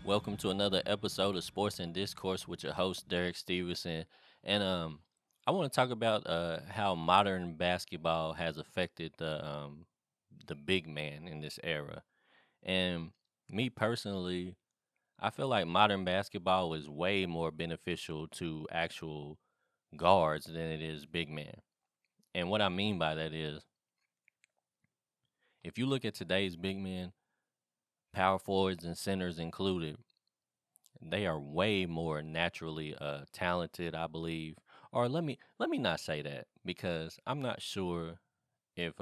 Welcome to another episode of Sports and Discourse with your host Derek Stevenson. And I want to talk about how modern basketball has affected the big man in this era. And me personally, I feel like modern basketball is way more beneficial to actual guards than it is big men. And what I mean by that is, if you look at today's big men, power forwards and centers included, they are way more naturally talented, I believe. Or let me not say that because I'm not sure if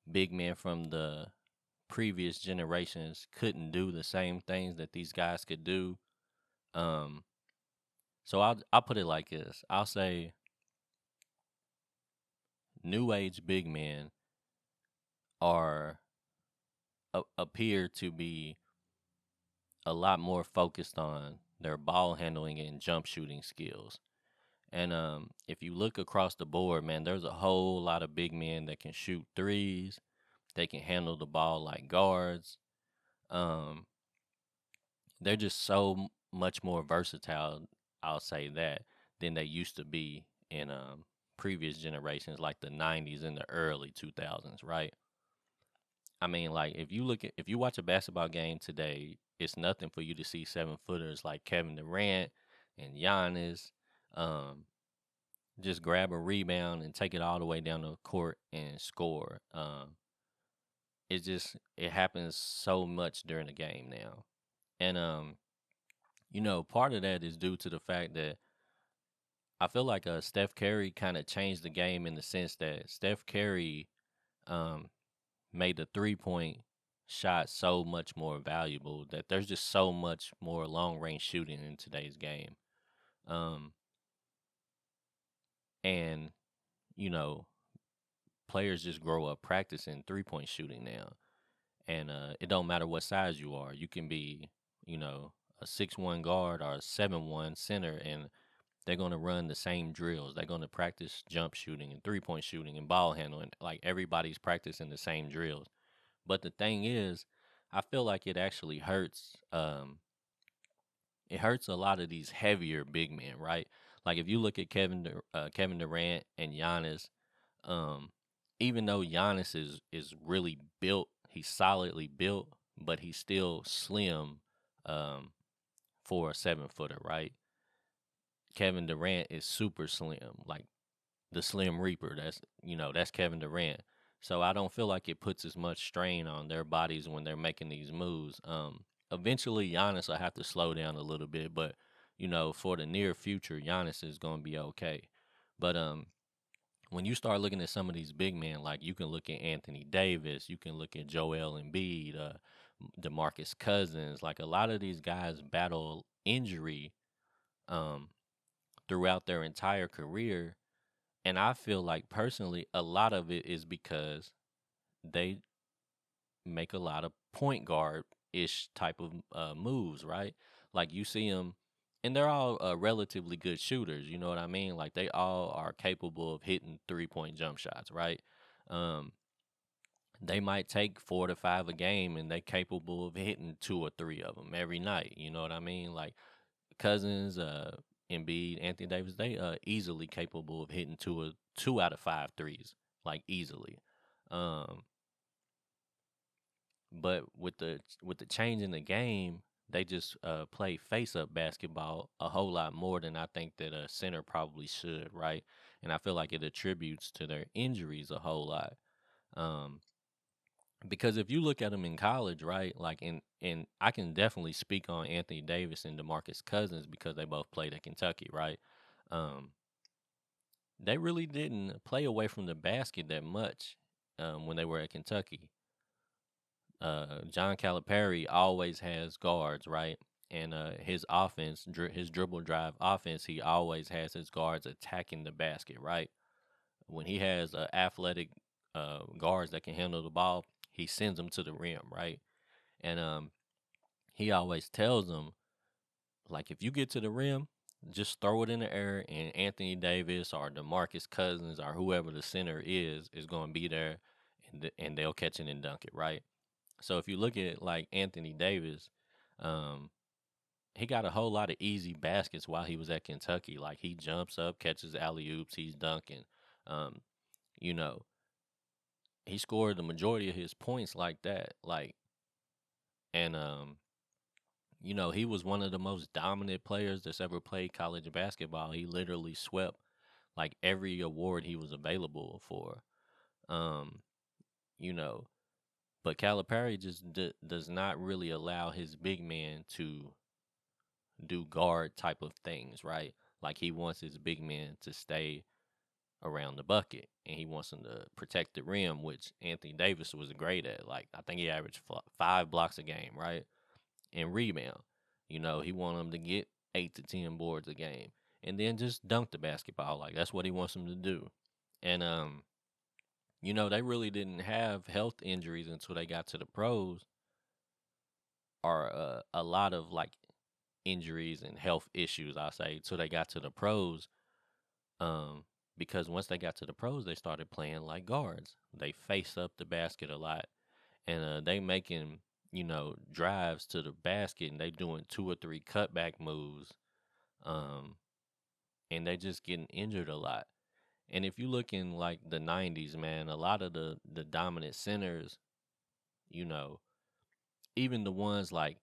big men from the previous generations couldn't do the same things that these guys could do. Um, so I'll put it like this. I'll say new age big men are appear to be a lot more focused on their ball handling and jump shooting skills. And if you look across the board, man, there's a whole lot of big men that can shoot threes. They can handle the ball like guards. Um, they're just so much more versatile. I'll say that than they used to be in previous generations, like the '90s and the early 2000s. Right? I mean, like if you watch a basketball game today, it's nothing for you to see 7 footers like Kevin Durant and Giannis. Um, just grab a rebound and take it all the way down the court and score. It happens so much during the game now, and part of that is due to the fact that I feel like Steph Curry kind of changed the game in the sense that Steph Curry um made the 3 point shot so much more valuable that there's just so much more long range shooting in today's game. Um, and you know players just grow up practicing 3 point shooting now, and it don't matter what size you are. You can be, you know, a 6'1" guard or a 7'1" center, and they're gonna run the same drills. They're gonna practice jump shooting and 3 point shooting and ball handling. Like everybody's practicing the same drills. But the thing is, I feel like it actually hurts. It hurts a lot of these heavier big men, right? Like if you look at Kevin Durant and Giannis, um, even though Giannis is really built, he's solidly built, but he's still slim um, for a 7 footer, right? Kevin Durant is super slim, like the Slim Reaper. That's Kevin Durant. So I don't feel like it puts as much strain on their bodies when they're making these moves. Eventually Giannis will have to slow down a little bit, but for the near future, Giannis is going to be okay. But when you start looking at some of these big men, like you can look at Anthony Davis, you can look at Joel Embiid, DeMarcus Cousins, like a lot of these guys battle injury um, throughout their entire career. And I feel like personally, a lot of it is because they make a lot of point guard ish type of moves, right? Like you see them, and they're all relatively good shooters. You know what I mean? Like they all are capable of hitting 3 point jump shots, right? Um, they might take 4 to 5 a game, and they capable of hitting two or three of them every night. You know what I mean? Like Cousins, Embiid, Anthony Davis, they easily capable of hitting two out of five threes, like easily. Um, but with the change in the game, they just play face up basketball a whole lot more than I think that a center probably should, right? And I feel like it attributes to their injuries a whole lot. Um, because if you look at them in college, right, like in I can definitely speak on Anthony Davis and DeMarcus Cousins because they both played at Kentucky, right? Um, they really didn't play away from the basket that much when they were at Kentucky. John Calipari always has guards, right? And his offense, his dribble drive offense, he always has his guards attacking the basket, right? When he has athletic guards that can handle the ball, he sends them to the rim, right? And he always tells them, like, if you get to the rim, just throw it in the air, and Anthony Davis or DeMarcus Cousins or whoever the center is going to be there, and they'll catch it and dunk it, right? So if you look at like Anthony Davis, Um, he got a whole lot of easy baskets while he was at Kentucky. Like he jumps up, catches alley oops, he's dunking. Um, you know, he scored the majority of his points like that. And he was one of the most dominant players that's ever played college basketball. He literally swept like every award he was available for. Um, you know, but Calipari just does not really allow his big man to do guard type of things, right? Like he wants his big man to stay around the bucket and he wants him to protect the rim, which Anthony Davis was great at. Like I think he averaged 5 blocks a game, right? And rebound. He wanted him to get 8 to 10 boards a game and then just dunk the basketball. Like that's what he wants him to do. And they really didn't have health injuries until they got to the pros, or a lot of like injuries and health issues, I say, till they got to the pros. Um, because once they got to the pros, they started playing like guards. They face up the basket a lot, and they making drives to the basket, and they doing 2 or 3 cutback moves. Um, and they just getting injured a lot. And if you look in like the '90s, man, a lot of the dominant centers, you know, even the ones like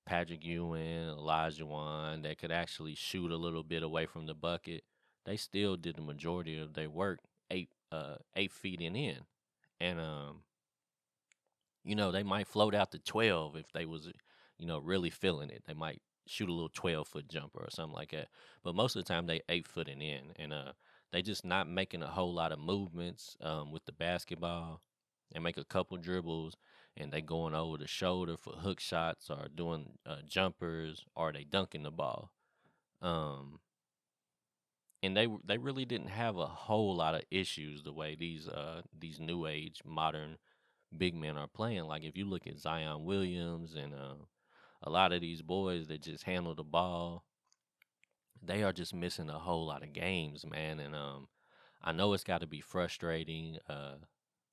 Patrick Ewing, Elijah Wan, that could actually shoot a little bit away from the bucket, they still did the majority of their work 8 feet and in. And they might float out to 12 if they was, really feeling it. They might shoot a little 12-foot jumper or something like that. But most of the time they 8 foot and in. And they just not making a whole lot of movements with the basketball. They make a couple dribbles and they going over the shoulder for hook shots or doing jumpers or they dunking the ball. And they really didn't have a whole lot of issues the way these new age modern big men are playing. Like if you look at Zion Williams and a lot of these boys that just handle the ball, they are just missing a whole lot of games, man. And I know it's got to be frustrating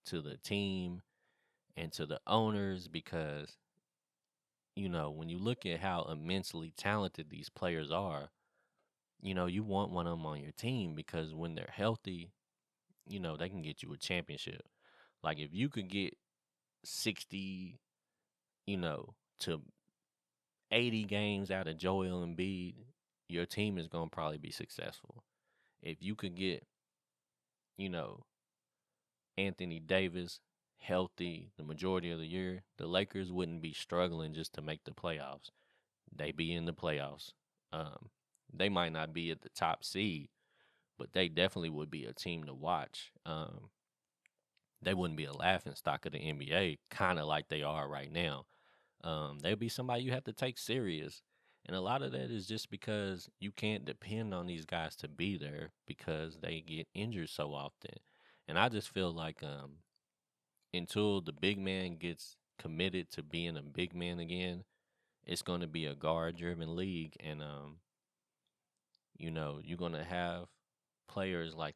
to the team and to the owners because when you look at how immensely talented these players are, you want one of them on your team because when they're healthy, they can get you a championship. Like if you could get 60, to 80 games out of Joel Embiid, your team is going to probably be successful. If you could get, you know, Anthony Davis healthy the majority of the year, the Lakers wouldn't be struggling just to make the playoffs. They be in the playoffs. Um, they might not be at the top seed, but they definitely would be a team to watch. They wouldn't be a laughing stock of the NBA, kind of like they are right now. They'll be somebody you have to take serious. And a lot of that is just because you can't depend on these guys to be there because they get injured so often. And I just feel like until the big man gets committed to being a big man again, it's going to be a guard driven league. And, you're going to have players like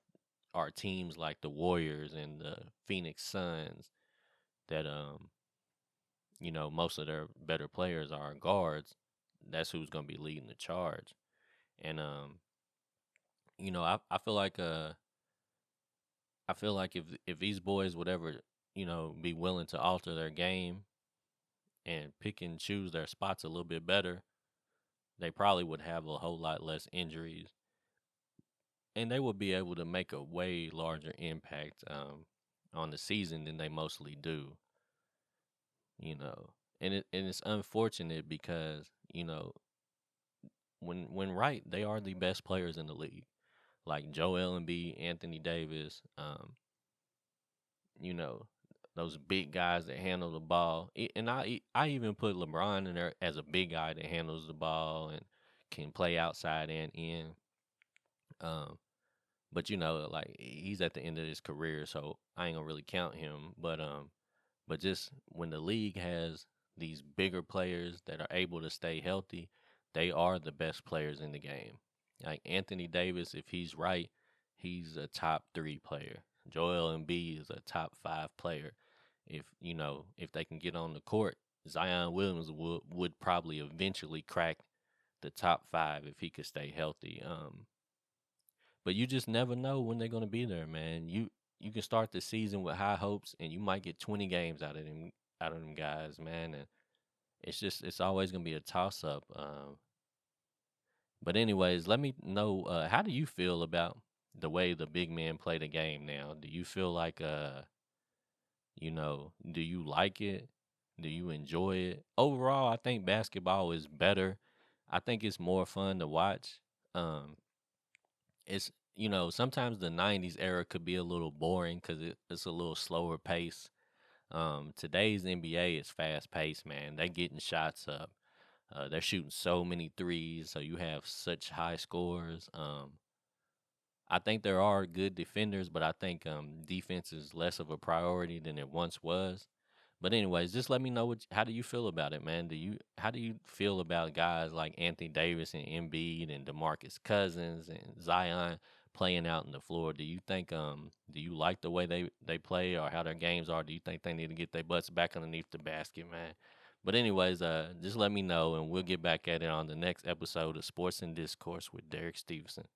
our teams like the Warriors and the Phoenix Suns that, most of their better players are guards. That's who's going to be leading the charge. And, I feel like, if these boys would ever, be willing to alter their game and pick and choose their spots a little bit better, they probably would have a whole lot less injuries, and they would be able to make a way larger impact on the season than they mostly do. You know, and it's unfortunate because when right, they are the best players in the league, like Joel Embiid, Anthony Davis, you know, those big guys that handle the ball. And I even put LeBron in there as a big guy that handles the ball and can play outside and in. Um, but like he's at the end of his career, so I ain't gonna really count him. But just when the league has these bigger players that are able to stay healthy, they are the best players in the game. Like Anthony Davis, if he's right, he's a top 3 player. Joel Embiid is a top 5 player. If they can get on the court, Zion Williams would probably eventually crack the top 5 if he could stay healthy. But you just never know when they're gonna be there, man. You can start the season with high hopes, and you might get 20 games out of them guys, man. And it's always gonna be a toss up. But anyways, let me know, how do you feel about the way the big men play the game now? Do you feel like, do you like it? Do you enjoy it? Overall, I think basketball is better. I think it's more fun to watch. Um, it's sometimes the '90s era could be a little boring because it's a little slower pace. Today's NBA is fast paced, man. They getting shots up. They're shooting so many threes, so you have such high scores. I think there are good defenders, but I think defense is less of a priority than it once was. But anyways, just let me know how do you feel about it, man? How do you feel about guys like Anthony Davis and Embiid and DeMarcus Cousins and Zion playing out in the floor? Do you like the way they play or how their games are? Do you think they need to get their butts back underneath the basket, man? But anyways, just let me know and we'll get back at it on the next episode of Sports and Discourse with Derek Stevenson.